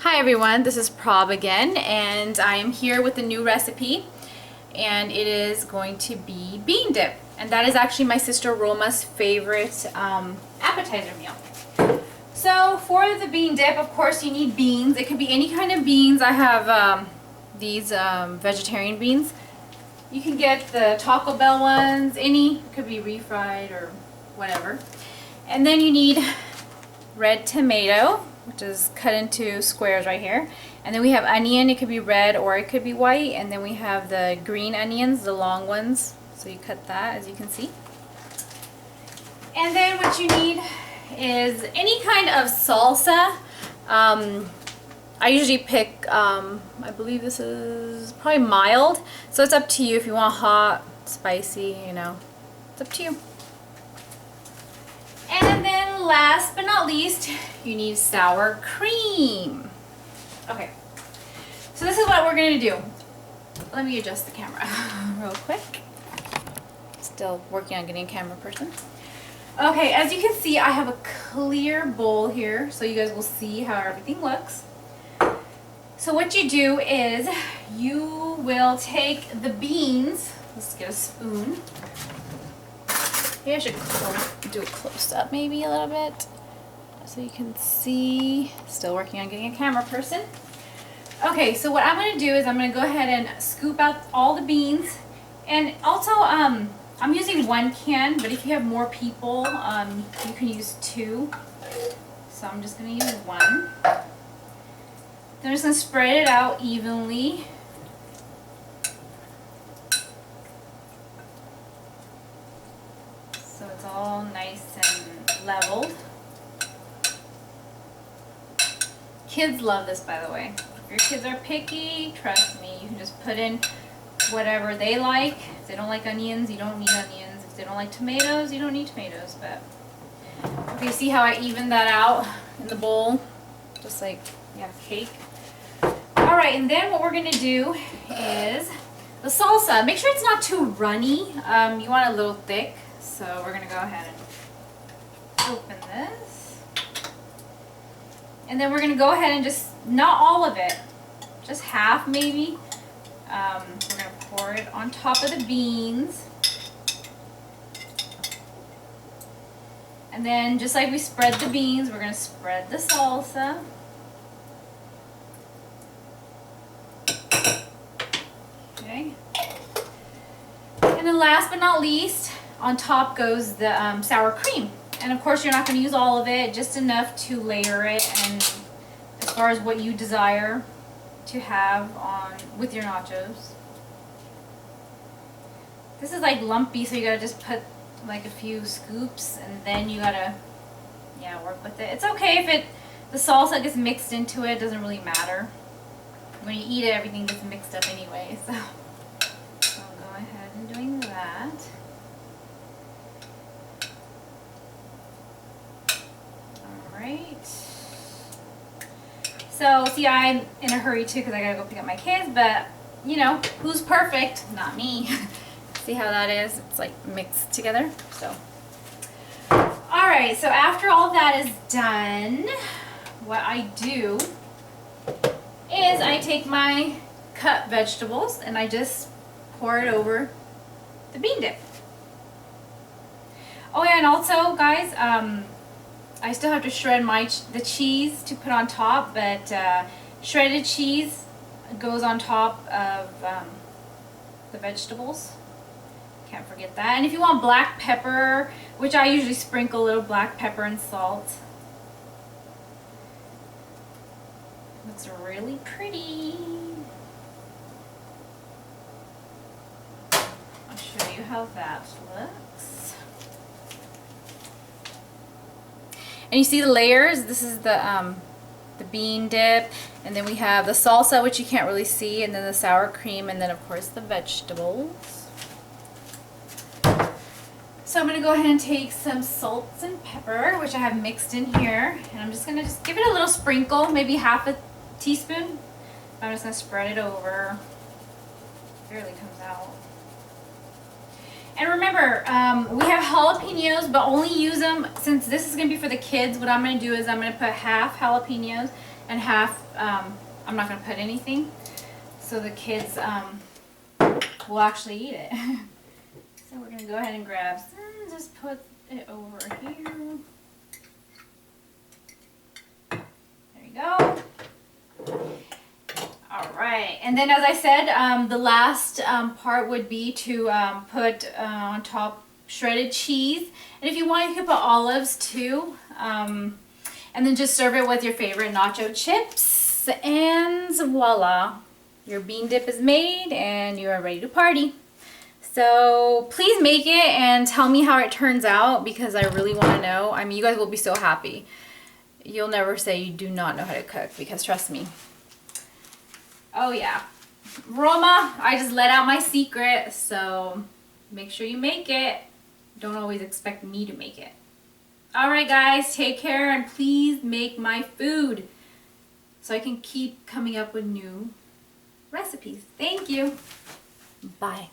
Hi everyone, this is Prob again, and I am here with a new recipe, and it is going to be bean dip, and that is actually my sister Roma's favorite appetizer meal. So for the bean dip, of course you need beans. It could be any kind of beans. I have these vegetarian beans. You can get the Taco Bell ones, any, it could be refried or whatever. And then you need red tomato, which is cut into squares right here. And then we have onion, it could be red or it could be white. And then we have the green onions, the long ones. So you cut that, as you can see. And then what you need is any kind of salsa. I usually pick, I believe this is probably mild. So it's up to you if you want hot, spicy, you know, it's up to you. And then last but not least, you need sour cream. Okay, so this is what we're going to do. Let me adjust the camera real quick. Still working on getting a camera person. Okay, as you can see, I have a clear bowl here, so you guys will see how everything looks. So what you do is you will take the beans. Let's get a spoon. Maybe I should do a close up maybe a little bit so you can see. Still working on getting a camera person. Okay, so what I'm going to do is I'm going to go ahead and scoop out all the beans. And also I'm using 1 can, but if you have more people, you can use 2. So I'm just going to use 1. Then I'm just going to spread it out evenly. So it's all nice and leveled. Kids love this, by the way. If your kids are picky, trust me, you can just put in whatever they like. If they don't like onions, you don't need onions. If they don't like tomatoes, you don't need tomatoes. But okay, see how I evened that out in the bowl? Just like you have cake. Alright, and then what we're going to do is the salsa. Make sure it's not too runny. You want it a little thick. So we're going to go ahead and open this. And then we're going to go ahead and just, not all of it, just half maybe. We're going to pour it on top of the beans. And then just like we spread the beans, we're going to spread the salsa. Okay. And then last but not least, on top goes the sour cream. And of course you're not going to use all of it, just enough to layer it, and as far as what you desire to have on with your nachos. This is like lumpy, so you gotta just put like a few scoops and then you gotta work with it. It's okay if the salsa gets mixed into it, doesn't really matter. When you eat it, everything gets mixed up anyway, so I'll go ahead and doing that. Alright. So, see, I'm in a hurry too because I gotta go pick up my kids, but, you know, who's perfect? Not me. See how that is? It's like mixed together, so. Alright, so after all that is done, what I do is I take my cut vegetables and I just pour it over the bean dip. Oh yeah, and also guys, I still have to shred the cheese to put on top, but shredded cheese goes on top of the vegetables. Can't forget that. And if you want black pepper, which I usually sprinkle a little black pepper and salt. Looks really pretty. I'll show you how that looks. And you see the layers? This is the bean dip, and then we have the salsa, which you can't really see, and then the sour cream, and then of course the vegetables. So I'm going to go ahead and take some salt and pepper, which I have mixed in here, and I'm just going to give it a little sprinkle, maybe half a teaspoon. I'm just going to spread it over. Barely comes out. And remember, we have jalapenos, but only use them, since this is going to be for the kids, what I'm going to do is I'm going to put half jalapenos and half I'm not going to put anything, so the kids will actually eat it. So we're going to go ahead and grab some, just put it over here. There you go. All right, and then as I said, the last part would be to put on top shredded cheese, and if you want, you can put olives too, and then just serve it with your favorite nacho chips, and voila, your bean dip is made and you are ready to party. So please make it and tell me how it turns out, because I really want to know. I mean, you guys will be so happy. You'll never say you do not know how to cook, because trust me. Oh yeah, Roma, I just let out my secret, so make sure you make it. Don't always expect me to make it. All right guys, take care, and please make my food so I can keep coming up with new recipes. Thank you. Bye.